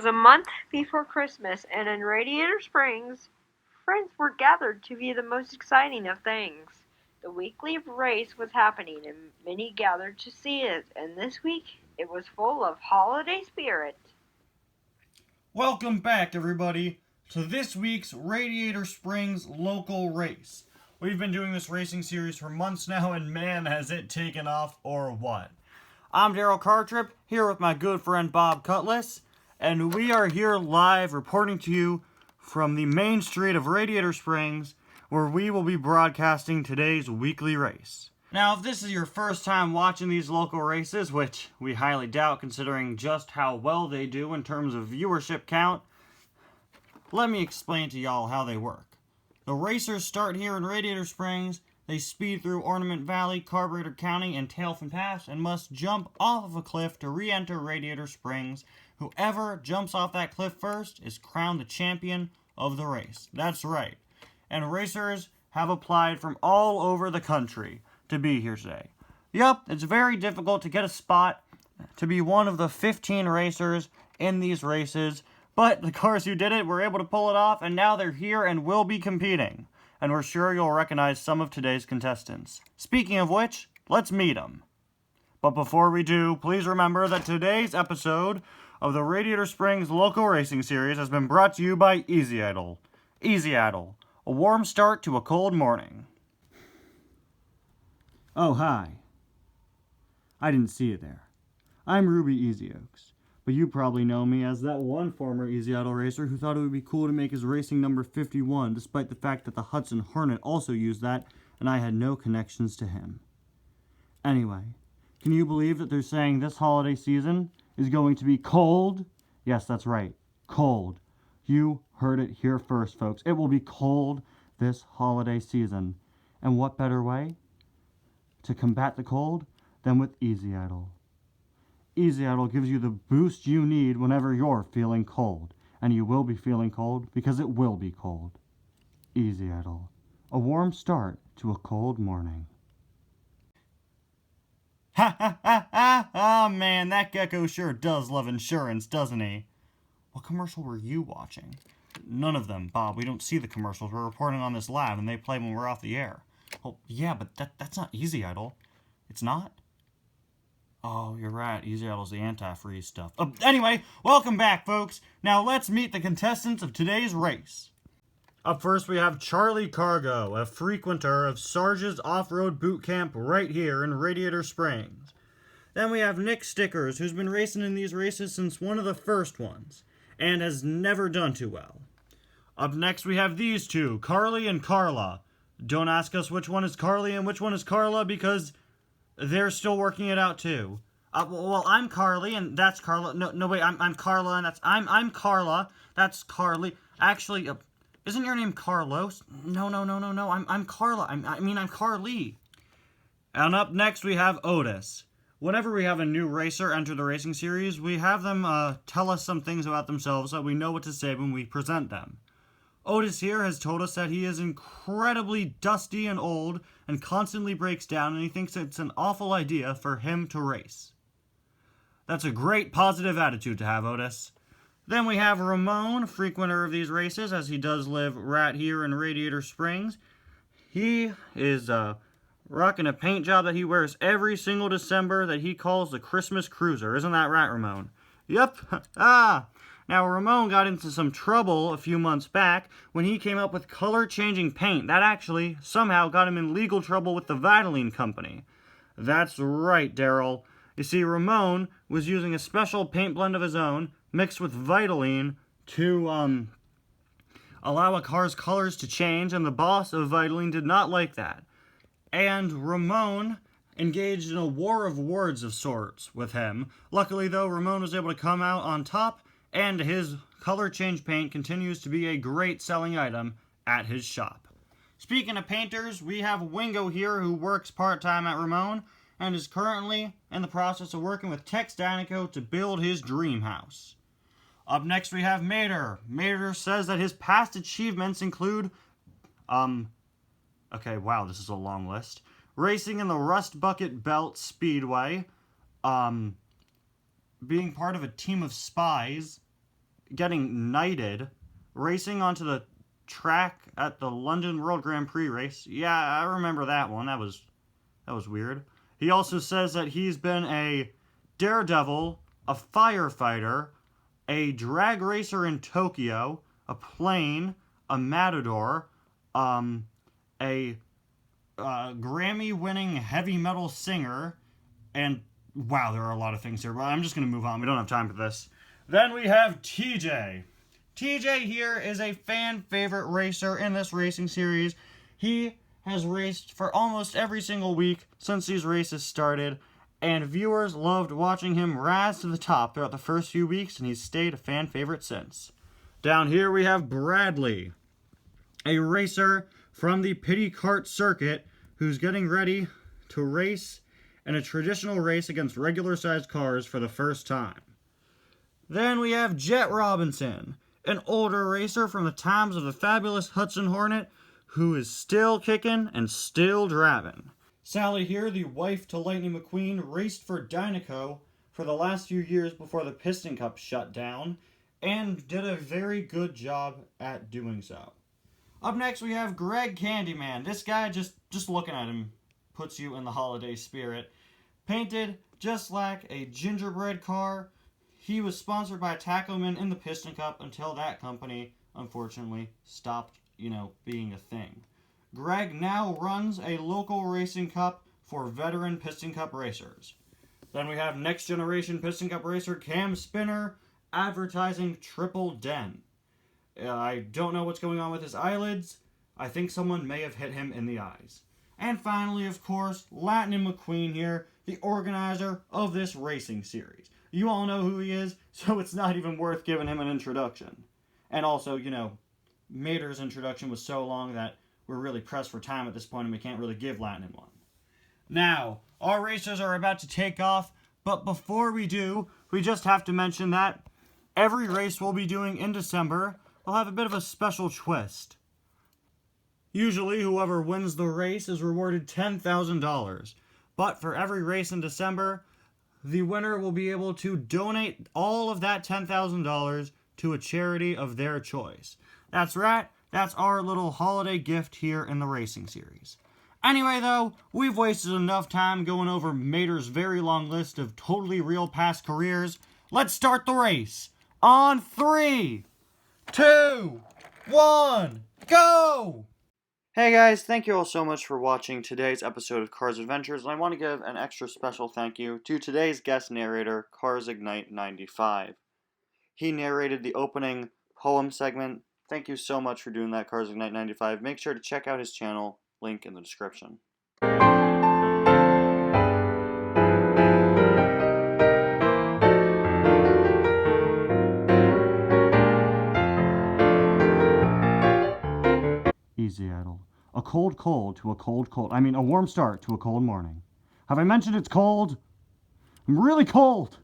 was a month before Christmas, and in Radiator Springs, friends were gathered to view the most exciting of things. The weekly race was happening, and many gathered to see it, and this week it was full of holiday spirit. Welcome back, everybody, to this week's Radiator Springs local race. We've been doing this racing series for months now, and man, has it taken off or what. I'm Daryl Cartrip, here with my good friend Bob Cutlass, and we are here live reporting to you from the main street of Radiator Springs, where we will be broadcasting today's weekly race. Now, if this is your first time watching these local races, which we highly doubt considering just how well they do in terms of viewership count, let me explain to y'all how they work. The racers start here in Radiator Springs, they speed through Ornament Valley, Carburetor County, and Tailfin Pass, and must jump off of a cliff to re-enter Radiator Springs. Whoever jumps off that cliff first is crowned the champion of the race. That's right. And racers have applied from all over the country to be here today. Yup, it's very difficult to get a spot to be one of the 15 racers in these races, but the cars who did it were able to pull it off, and now they're here and will be competing. And we're sure you'll recognize some of today's contestants. Speaking of which, let's meet them. But before we do, please remember that today's episode of the Radiator Springs local racing series has been brought to you by Easy Idle. Easy Idle, a warm start to a cold morning. Oh, hi. I didn't see you there. I'm Ruby Easy Oaks, but you probably know me as that one former Easy Idle racer who thought it would be cool to make his racing number 51, despite the fact that the Hudson Hornet also used that, and I had no connections to him. Anyway, can you believe that they're saying this holiday season is going to be cold? Yes, that's right, cold. You heard it here first, folks. It will be cold this holiday season. And what better way to combat the cold than with Easy Idle? Easy Idle gives you the boost you need whenever you're feeling cold. And you will be feeling cold because it will be cold. Easy Idle, a warm start to a cold morning. Ha ha ha ha! Oh man, that gecko sure does love insurance, doesn't he? What commercial were you watching? None of them, Bob. We don't see the commercials. We're reporting on this live, and they play when we're off the air. Oh, yeah, but that's not Easy Idle. It's not? Oh, you're right. Easy Idle's the antifreeze stuff. Anyway, welcome back, folks. Now let's meet the contestants of today's race. Up first, we have Charlie Cargo, a frequenter of Sarge's Off-Road Boot Camp right here in Radiator Springs. Then we have Nick Stickers, who's been racing in these races since one of the first ones, and has never done too well. Up next, we have these two, Carly and Carla. Don't ask us which one is Carly and which one is Carla, because they're still working it out too. Well, I'm Carly, and that's Carla. No, wait, I'm Carla, and I'm Carla. That's Carly. Actually, isn't your name Carlos? No. I'm Carla. I'm Carly. And up next, we have Otis. Whenever we have a new racer enter the racing series, we have them tell us some things about themselves so we know what to say when we present them. Otis here has told us that he is incredibly dusty and old and constantly breaks down, and he thinks it's an awful idea for him to race. That's a great positive attitude to have, Otis. Then we have Ramon, frequenter of these races, as he does live right here in Radiator Springs. He is rocking a paint job that he wears every single December that he calls the Christmas Cruiser. Isn't that right, Ramon? Yep. Now, Ramon got into some trouble a few months back when he came up with color-changing paint. That actually somehow got him in legal trouble with the Vitaline Company. That's right, Daryl. You see, Ramon was using a special paint blend of his own, mixed with Vitaline, to allow a car's colors to change, and the boss of Vitaline did not like that. And Ramon engaged in a war of words of sorts with him. Luckily, though, Ramon was able to come out on top, and his color change paint continues to be a great selling item at his shop. Speaking of painters, we have Wingo here, who works part-time at Ramon and is currently in the process of working with Tex Danico to build his dream house. Up next, we have Mater. Mater says that his past achievements include, okay, wow, this is a long list. Racing in the Rust Bucket Belt Speedway, being part of a team of spies, getting knighted, racing onto the track at the London World Grand Prix race. Yeah, I remember that one. That was weird. He also says that he's been a daredevil, a firefighter, a drag racer in Tokyo, a plane, a matador, a Grammy-winning heavy metal singer, and wow, there are a lot of things here, but I'm just going to move on. We don't have time for this. Then we have TJ. TJ here is a fan favorite racer in this racing series. He has raced for almost every single week since these races started, and viewers loved watching him rise to the top throughout the first few weeks, and he's stayed a fan favorite since. Down here we have Bradley, a racer from the pity cart circuit who's getting ready to race in a traditional race against regular-sized cars for the first time. Then we have Jett Robinson, an older racer from the times of the fabulous Hudson Hornet, who is still kicking and still driving. Sally here, the wife to Lightning McQueen, raced for Dynaco for the last few years before the Piston Cup shut down, and did a very good job at doing so. Up next we have Greg Candyman. This guy, just looking at him, puts you in the holiday spirit. Painted just like a gingerbread car. He was sponsored by Tacoman in the Piston Cup until that company, unfortunately, stopped, being a thing. Greg now runs a local racing cup for veteran Piston Cup racers. Then we have next generation Piston Cup racer Cam Spinner advertising Triple Den. I don't know what's going on with his eyelids. I think someone may have hit him in the eyes. And finally, of course, Lightning McQueen here, the organizer of this racing series. You all know who he is, so it's not even worth giving him an introduction. And also, Mater's introduction was so long that we're really pressed for time at this point and we can't really give Lightning one. Now, our racers are about to take off, but before we do, we just have to mention that every race we'll be doing in December will have a bit of a special twist. Usually, whoever wins the race is rewarded $10,000. But for every race in December, the winner will be able to donate all of that $10,000 to a charity of their choice. That's right, that's our little holiday gift here in the racing series. Anyway, though, we've wasted enough time going over Mater's very long list of totally real past careers. Let's start the race. On 3, 2, 1, go! Hey guys, thank you all so much for watching today's episode of Cars Adventures, and I want to give an extra special thank you to today's guest narrator, Cars Ignite 95. He narrated the opening poem segment. Thank you so much for doing that, Cars Ignite 95. Make sure to check out his channel, link in the description. Easy Idle. A cold cold to a cold cold. I mean, a warm start to a cold morning. Have I mentioned it's cold? I'm really cold!